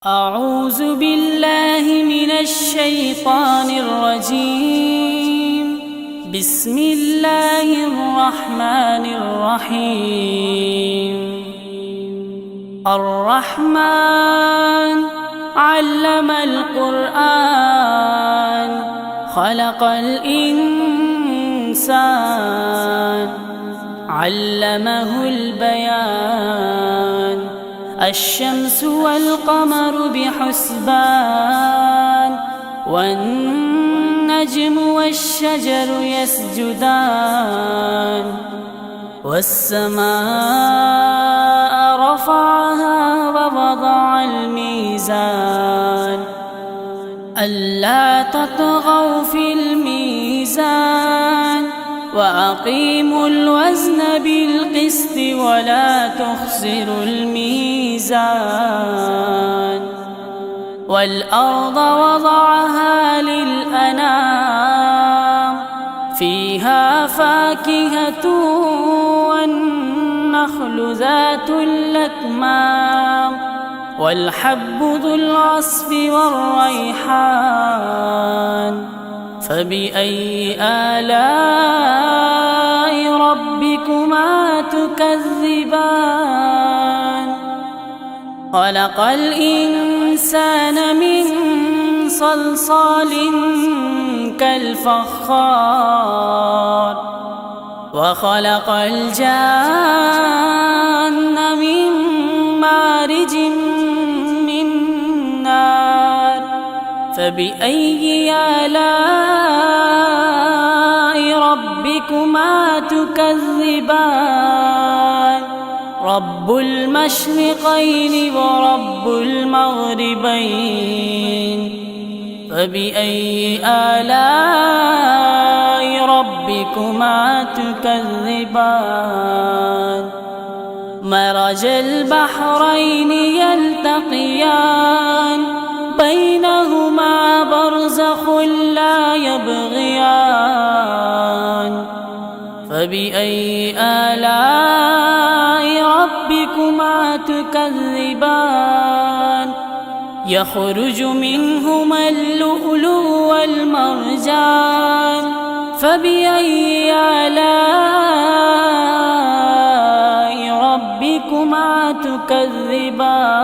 أعوذ بالله من الشيطان الرجيم. بسم الله الرحمن الرحيم. الرحمن علم القرآن خلق الإنسان علمه البيان. الشمس والقمر بحسبان والنجم والشجر يسجدان. والسماء رفعها ووضع الميزان ألا تطغوا في الميزان وأقيموا الوزن بالقسط ولا تخسروا الميزان. والأرض وضعها للأنام فيها فاكهة والنخل ذات الأكمام والحب ذو العصف والريحان. فبأي آلاء ربكما تكذبان؟ خلق الإنسان من صلصال كالفخار وخلق الجان من مارج من نار. فبأي آلاء ربكما تكذبان؟ رب المشرقين ورب المغربين. فبأي آلاء ربكما تكذبان؟ مرج البحرين يلتقيان بينهما برزخ لا يبغيان. فبأي آلاء ربكما تكذبان؟ يخرج منهما اللؤلؤ والمرجان. فبأي آلاء ربكما تكذبان؟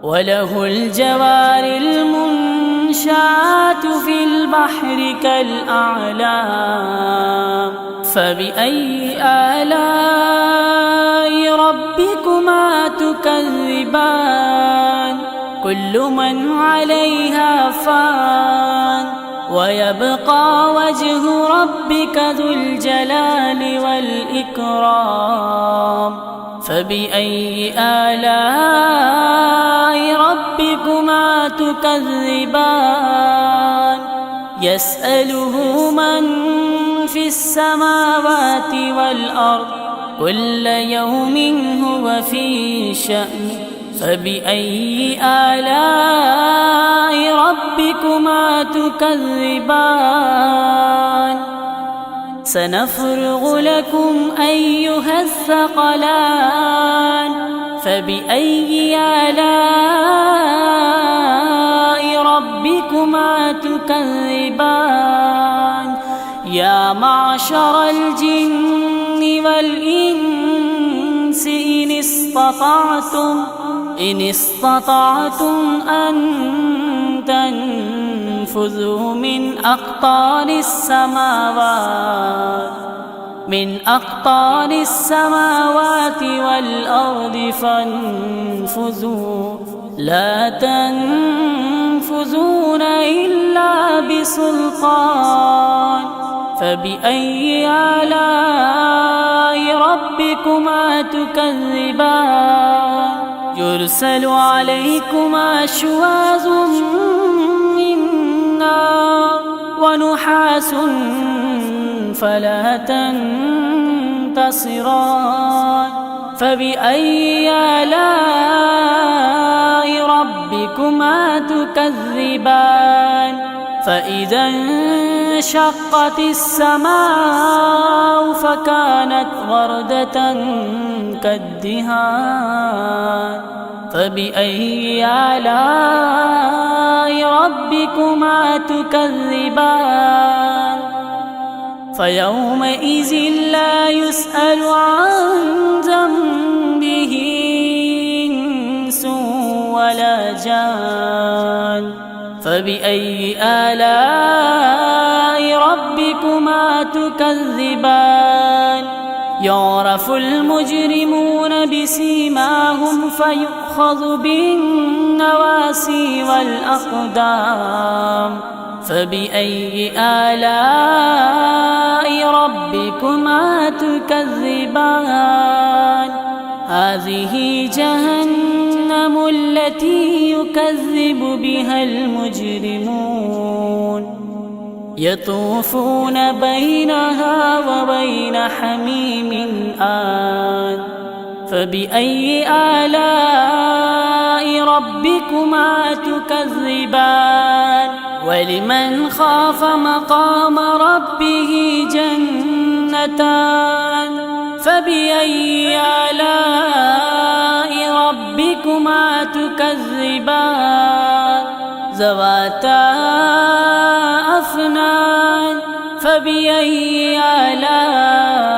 وله الجوار المنشآت في البحر كالأعلام. فبأي آلاء ربكما تكذبان؟ كل من عليها فان ويبقى وجه ربك ذو الجلال والإكرام. فبأي آلاء ربكما تكذبان؟ يسأله من في السماوات والأرض كل يوم هو في شأن. فبأي آلاء ربكما تكذبان؟ سنفرغ لكم أيها الثقلان. فبأي آلاء ربكما تكذبان؟ يا معشر الجن والإنس إن استطعتم أن تنفذوا من أقطار السماوات والأرض فانفذوا لا تنفذون إلا بسلطان. فبأي آلاء ربكما تكذبان؟ يرسل عليكما شواظ من نار ونحاس فلا تنتصران. فبأي آلاء ربكما تكذبان؟ فإذا انشقت السماء فكانت وردة كالدهان فبأي آلاء ربكما تكذبان فيومئذ لا يسأل عن ذنبه إنس ولا جان فبأي آلاء ربكما تكذبان يعرف المجرمون بسيماهم فيؤخذ بالنواسي والأقدام فبأي آلاء ربكما تكذبان هذه جهنم التي يكذب بها المجرمون يطوفون بينها وبين حميم آن فبأي آلاء ربكما تكذبان ولمن خاف مقام ربه جنتان فبأي آلاء ربكما تكذبان ذواتا أفنان فبأي آلاء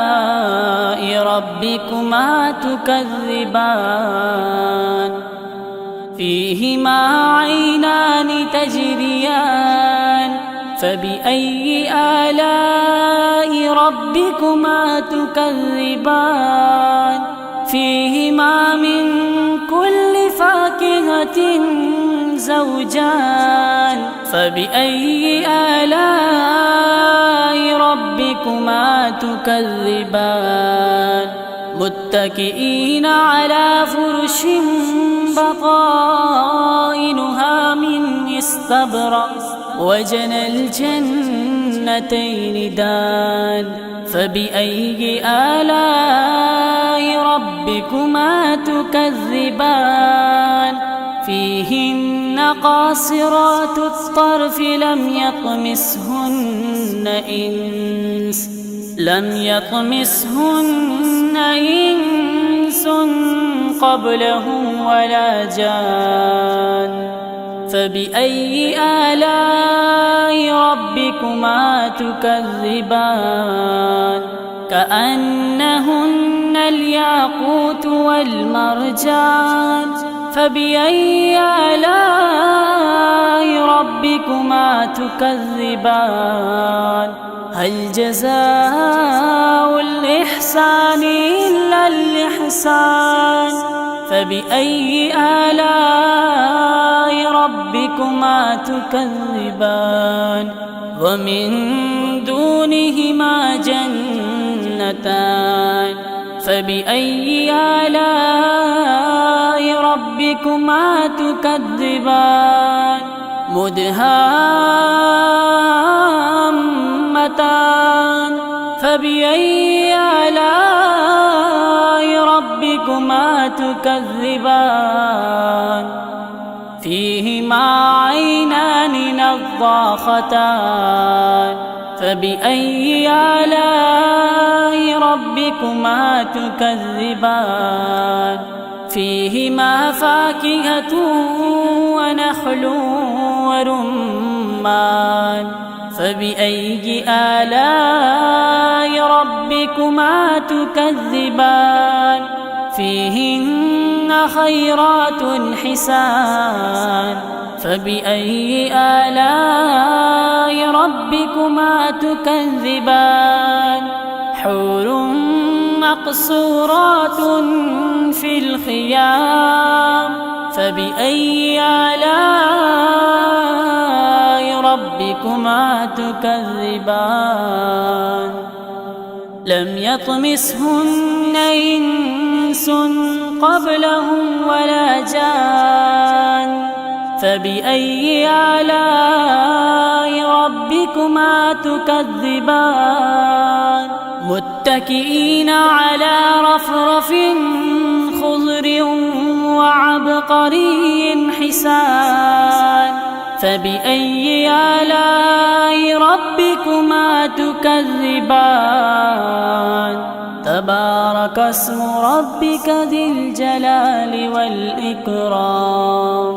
ربكما تكذبان فيهما عينان تجريان فبأي آلاء ربكما تكذبان فيهما من كل فاكهة زوجان فبأي آلاء ربكما تكذبان متكئين على فرش بطائنها من استبرق وجنى الجنتين دان فبأي آلاء ربكما تكذبان فيهن قاصرات الطرف لم يطمسهن إنس قبلهم ولا جان فبأي آلاء ربكما تكذبان كأنهن الياقوت والمرجان فبأي آلاء ربكما تكذبان هل جزاء الإحسان إلا الإحسان فبأي آلاء ربكما تكذبان ومن دونهما جنتان فبأي آلاء ربكما تكذبان مدهامتان فبأي آلاء ربكما تكذبان فيهما عينان نضاختان فبأي آلاء ربكما تكذبان فيهما فاكهة ونخل ورمان فبأي آلاء ربكما تكذبان فيهن خيرات حسان فبأي آلاء ربكما تكذبان حور مقصورات في الخيام فبأي آلاء ربكما تكذبان لم يطمسهن إنس قبلهم ولا جان فبأي آلاء ربكما تكذبان متكئين على رفرف خضر وعبقري حسان فبأي آلاء ربكما تكذبان تبارك اسم ربك ذي الجلال والإكرام الإكرام.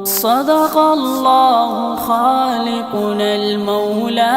صدق الله خالقنا المولى